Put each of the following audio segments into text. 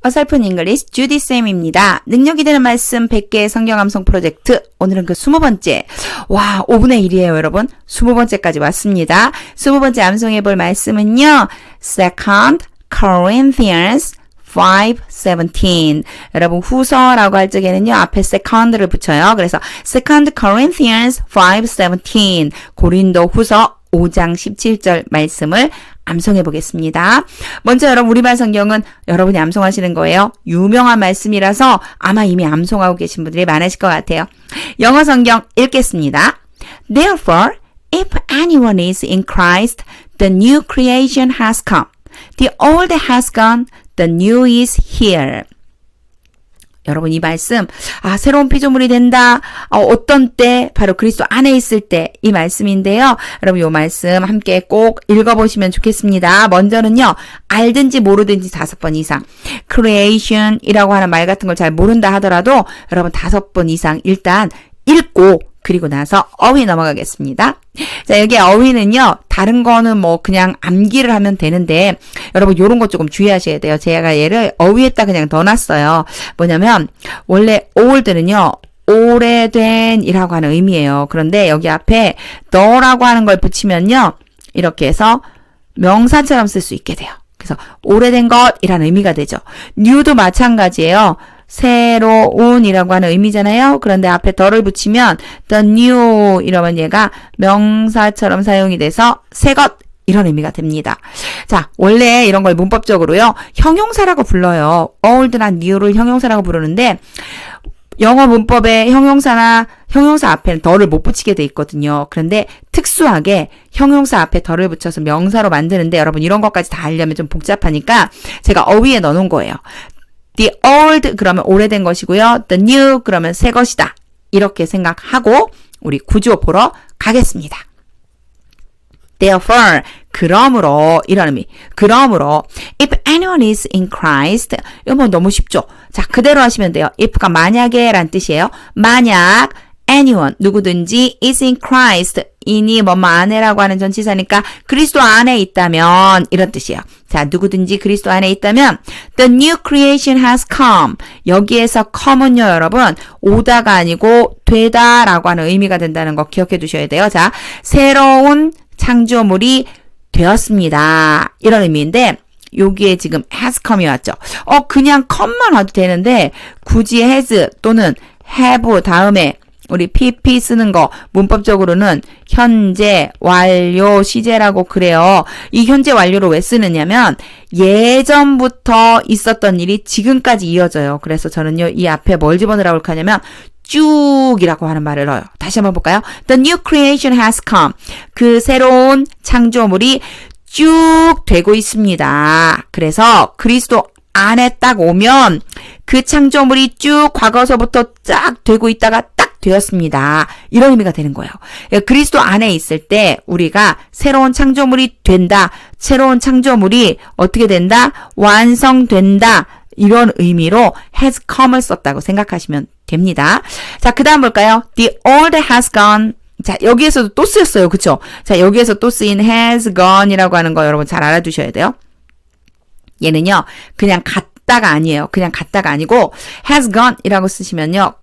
어설픈 잉글리시 주디쌤입니다. 능력이 되는 말씀 100개의 성경 암송 프로젝트. 오늘은 그 20번째. 와, 5분의 1이에요, 여러분. 20번째까지 왔습니다. 20번째 암송해 볼 말씀은요. 2 Corinthians 5:17. 여러분 후서라고 할 적에는요. 앞에 second를 붙여요. 그래서 2 Corinthians 5:17. 고린도 후서 5장 17절 말씀을 암송해 보겠습니다. 먼저 여러분 우리말 성경은 여러분이 암송하시는 거예요. 유명한 말씀이라서 아마 이미 암송하고 계신 분들이 많으실 것 같아요. 영어 성경 읽겠습니다. Therefore, if anyone is in Christ, the new creation has come. The old has gone, the new is here. 여러분 이 말씀 새로운 피조물이 된다. 어떤 때? 바로 그리스도 안에 있을 때 이 말씀인데요. 여러분 이 말씀 함께 꼭 읽어보시면 좋겠습니다. 먼저는요. 알든지 모르든지 5번 이상 creation이라고 하는 말 같은 걸 잘 모른다 하더라도 여러분 5번 이상 일단 읽고 그리고 나서 어휘 넘어가겠습니다. 자, 여기 어휘는요, 다른 거는 뭐 그냥 암기를 하면 되는데, 여러분 요런 거 조금 주의하셔야 돼요. 제가 얘를 어휘에다 그냥 넣어놨어요. 뭐냐면, 원래 old는요, 오래된 이라고 하는 의미예요. 그런데 여기 앞에 the라고 하는 걸 붙이면요, 이렇게 해서 명사처럼 쓸 수 있게 돼요. 그래서 오래된 것이라는 의미가 되죠. new도 마찬가지예요. 새로운이라고 하는 의미잖아요. 그런데 앞에 더를 붙이면 the new 이러면 얘가 명사처럼 사용이 돼서 새것 이런 의미가 됩니다. 자, 원래 이런 걸 문법적으로요. 형용사라고 불러요. old나 new를 형용사라고 부르는데 영어 문법에 형용사 앞에는 더를 못 붙이게 돼 있거든요. 그런데 특수하게 형용사 앞에 더를 붙여서 명사로 만드는데 여러분 이런 것까지 다 알려면 좀 복잡하니까 제가 어휘에 넣어놓은 거예요. The old 그러면 오래된 것이고요. The new 그러면 새 것이다. 이렇게 생각하고 우리 구조 보러 가겠습니다. Therefore, 그러므로 이런 의미. 그러므로 if anyone is in Christ 이거 뭐 너무 쉽죠. 자, 그대로 하시면 돼요. if가 만약에 란 뜻이에요. 만약 anyone 누구든지 is in Christ 이니 뭐뭐 안에라고 하는 전치사니까 그리스도 안에 있다면 이런 뜻이에요. 자, 누구든지 그리스도 안에 있다면 the new creation has come. 여기에서 come은요, 여러분 오다가 아니고 되다라고 하는 의미가 된다는 거 기억해 두셔야 돼요. 자, 새로운 창조물이 되었습니다. 이런 의미인데 여기에 지금 has come이 왔죠. 그냥 come만 와도 되는데 굳이 has 또는 have 다음에 우리 PP 쓰는 거 문법적으로는 현재 완료 시제라고 그래요. 이 현재 완료로 왜 쓰느냐면 예전부터 있었던 일이 지금까지 이어져요. 그래서 저는요 이 앞에 뭘 집어넣으라고 하냐면 쭉이라고 하는 말을 넣어요. 다시 한번 볼까요? The new creation has come. 그 새로운 창조물이 쭉 되고 있습니다. 그래서 그리스도 안에 딱 오면 그 창조물이 쭉 과거서부터 쫙 되고 있다가 딱 되었습니다. 이런 의미가 되는 거예요. 그리스도 안에 있을 때 우리가 새로운 창조물이 된다. 새로운 창조물이 어떻게 된다? 완성된다. 이런 의미로 has come을 썼다고 생각하시면 됩니다. 자, 그 다음 볼까요? The old has gone. 자, 여기에서도 또 쓰였어요. 그쵸? 자, 여기에서 또 쓰인 has gone이라고 하는 거 여러분 잘 알아두셔야 돼요. 얘는요, 그냥 갔다가 아니에요. 그냥 갔다가 아니고 has gone 이라고 쓰시면요.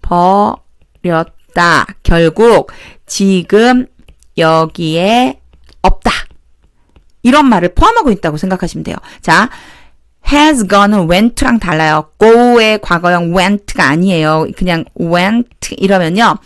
가버렸다. 결국 지금 여기에 없다. 이런 말을 포함하고 있다고 생각하시면 돼요. 자, has gone은 went랑 달라요. go의 과거형 went가 아니에요. 그냥 went 이러면요.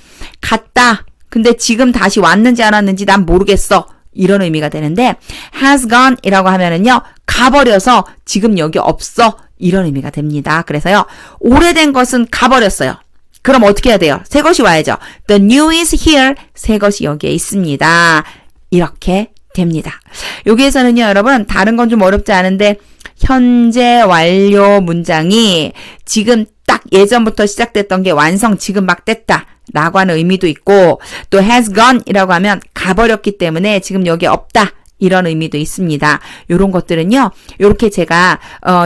갔다. 근데 지금 다시 왔는지 안 왔는지 난 모르겠어. 이런 의미가 되는데 has gone 이라고 하면은요. 가버려서 지금 여기 없어. 이런 의미가 됩니다. 그래서요. 오래된 것은 가버렸어요. 그럼 어떻게 해야 돼요? 새 것이 와야죠. The new is here. 새 것이 여기에 있습니다. 이렇게 됩니다. 여기에서는요. 여러분 다른 건 좀 어렵지 않은데 현재 완료 문장이 지금 딱 예전부터 시작됐던 게 완성 지금 막 됐다. 라고 하는 의미도 있고 또 has gone 이라고 하면 가버렸기 때문에 지금 여기 없다. 이런 의미도 있습니다. 이런 것들은요. 이렇게 제가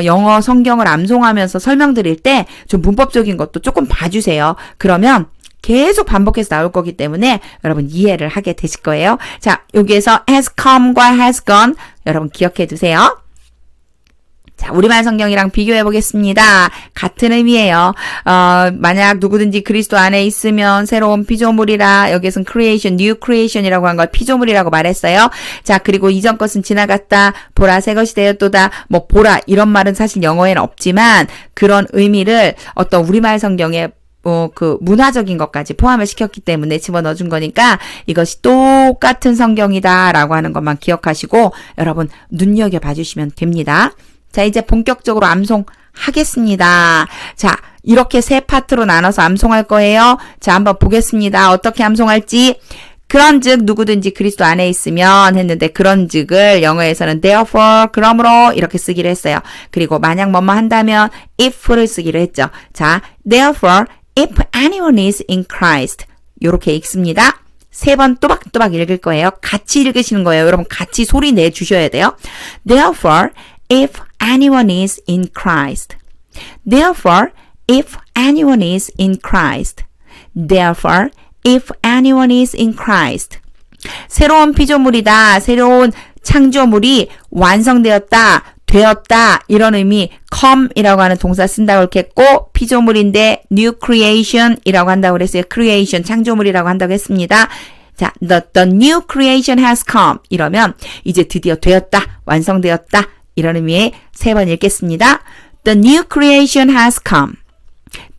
영어 성경을 암송하면서 설명드릴 때 좀 문법적인 것도 조금 봐주세요. 그러면 계속 반복해서 나올 거기 때문에 여러분 이해를 하게 되실 거예요. 자, 여기에서 has come과 has gone 여러분 기억해 두세요. 자, 우리말 성경이랑 비교해 보겠습니다. 같은 의미예요. 만약 누구든지 그리스도 안에 있으면 새로운 피조물이라, 여기에서는 creation, new creation이라고 한 걸 피조물이라고 말했어요. 자, 그리고 이전 것은 지나갔다, 보라 새 것이 되었도다, 뭐 보라 이런 말은 사실 영어에는 없지만 그런 의미를 어떤 우리말 성경에 그 문화적인 것까지 포함을 시켰기 때문에 집어넣어준 거니까 이것이 똑같은 성경이다라고 하는 것만 기억하시고 여러분 눈여겨봐 주시면 됩니다. 자, 이제 본격적으로 암송하겠습니다. 자, 이렇게 세 파트로 나눠서 암송할 거예요. 자, 한번 보겠습니다. 어떻게 암송할지. 그런즉 누구든지 그리스도 안에 있으면 했는데 그런즉을 영어에서는 therefore 그러므로 이렇게 쓰기로 했어요. 그리고 만약 뭐뭐 한다면 if를 쓰기로 했죠. 자, therefore if anyone is in Christ 요렇게 읽습니다. 세 번 또박또박 읽을 거예요. 같이 읽으시는 거예요. 여러분 같이 소리 내주셔야 돼요. Therefore if anyone is in Christ. Therefore if anyone is in Christ. Therefore if anyone is in Christ. 새로운 피조물이다. 새로운 창조물이 완성되었다. 되었다. 이런 의미 come이라고 하는 동사 쓴다고 이렇게 했고 피조물인데 new creation이라고 한다고 그랬어요. creation 창조물이라고 한다고 했습니다. 자, the new creation has come 이러면 이제 드디어 되었다. 완성되었다. 이런 의미의 세 번 읽겠습니다. The new creation has come.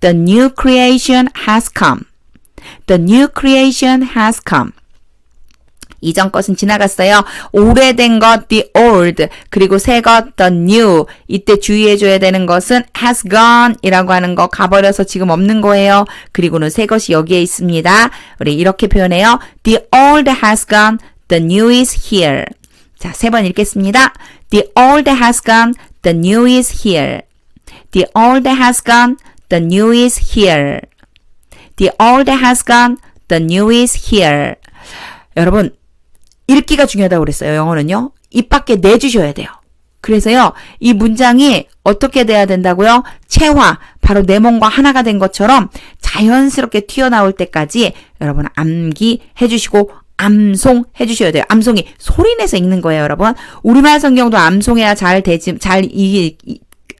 The new creation has come. The new creation has come. 이전 것은 지나갔어요. 오래된 것, the old. 그리고 새 것, the new. 이때 주의해줘야 되는 것은 has gone 이라고 하는 거 가버려서 지금 없는 거예요. 그리고는 새 것이 여기에 있습니다. 우리 이렇게 표현해요. The old has gone, the new is here. 자, 세 번 읽겠습니다. The old has gone, the new is here. The old has gone, the new is here. The old has gone, the new is here. 여러분, 읽기가 중요하다고 그랬어요. 영어는요. 입 밖에 내주셔야 돼요. 그래서요. 이 문장이 어떻게 돼야 된다고요? 체화, 바로 내 몸과 하나가 된 것처럼 자연스럽게 튀어나올 때까지 여러분 암기해 주시고 암송해 주셔야 돼요. 암송이 소리내서 읽는 거예요, 여러분. 우리말 성경도 암송해야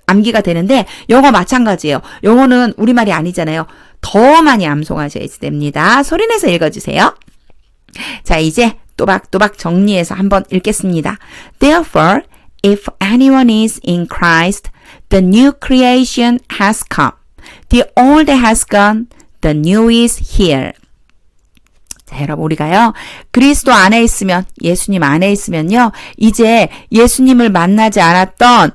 암기가 되는데 영어 마찬가지예요. 영어는 우리말이 아니잖아요. 더 많이 암송하셔야 됩니다. 소리내서 읽어주세요. 자, 이제 또박또박 정리해서 한번 읽겠습니다. Therefore, if anyone is in Christ, the new creation has come. The old has gone, the new is here. 자, 여러분 우리가요. 그리스도 안에 있으면, 예수님 안에 있으면요. 이제 예수님을 만나지 않았던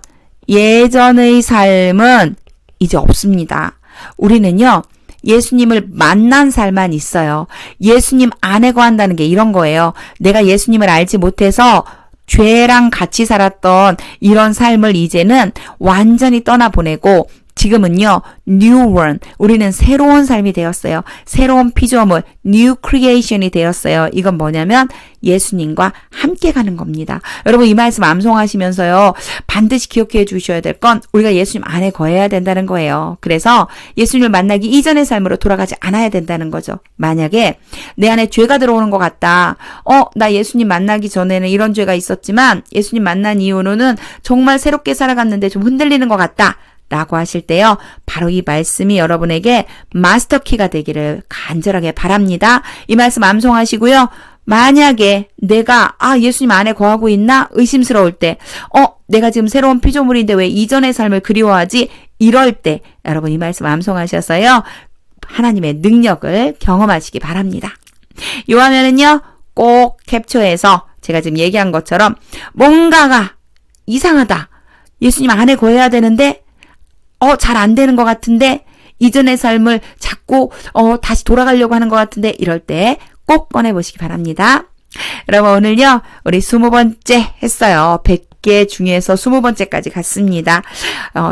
예전의 삶은 이제 없습니다. 우리는요. 예수님을 만난 삶만 있어요. 예수님 안에 거한다는 게 이런 거예요. 내가 예수님을 알지 못해서 죄랑 같이 살았던 이런 삶을 이제는 완전히 떠나보내고 지금은요, new one. 우리는 새로운 삶이 되었어요. 새로운 피조물, new creation이 되었어요. 이건 뭐냐면 예수님과 함께 가는 겁니다. 여러분 이 말씀 암송하시면서요, 반드시 기억해 주셔야 될 건 우리가 예수님 안에 거해야 된다는 거예요. 그래서 예수님을 만나기 이전의 삶으로 돌아가지 않아야 된다는 거죠. 만약에 내 안에 죄가 들어오는 것 같다. 나 예수님 만나기 전에는 이런 죄가 있었지만 예수님 만난 이후로는 정말 새롭게 살아갔는데 좀 흔들리는 것 같다. 라고 하실 때요. 바로 이 말씀이 여러분에게 마스터키가 되기를 간절하게 바랍니다. 이 말씀 암송하시고요. 만약에 내가 예수님 안에 거하고 있나 의심스러울 때 내가 지금 새로운 피조물인데 왜 이전의 삶을 그리워하지? 이럴 때 여러분 이 말씀 암송하셔서요. 하나님의 능력을 경험하시기 바랍니다. 이 화면은요. 꼭 캡처해서 제가 지금 얘기한 것처럼 뭔가가 이상하다. 예수님 안에 거해야 되는데 잘 안 되는 것 같은데 이전의 삶을 자꾸 다시 돌아가려고 하는 것 같은데 이럴 때 꼭 꺼내보시기 바랍니다. 여러분 오늘요 우리 20번째 했어요. 100개 중에서 20번째까지 갔습니다.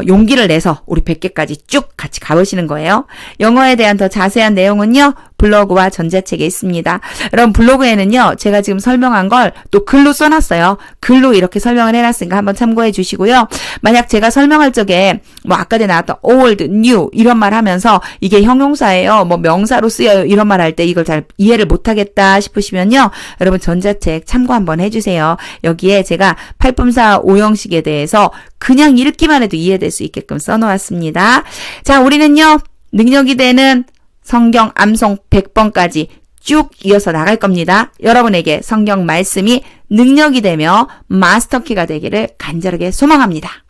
용기를 내서 우리 100개까지 쭉 같이 가보시는 거예요. 영어에 대한 더 자세한 내용은요 블로그와 전자책에 있습니다. 여러분 블로그에는요. 제가 지금 설명한 걸 또 글로 써놨어요. 글로 이렇게 설명을 해놨으니까 한번 참고해 주시고요. 만약 제가 설명할 적에 뭐 아까 전에 나왔던 old, new 이런 말 하면서 이게 형용사예요. 뭐 명사로 쓰여요. 이런 말 할 때 이걸 잘 이해를 못하겠다 싶으시면요. 여러분 전자책 참고 한번 해주세요. 여기에 제가 팔품사 오형식에 대해서 그냥 읽기만 해도 이해될 수 있게끔 써놓았습니다. 자, 우리는요. 능력이 되는 성경 암송 100번까지 쭉 이어서 나갈 겁니다. 여러분에게 성경 말씀이 능력이 되며 마스터키가 되기를 간절하게 소망합니다.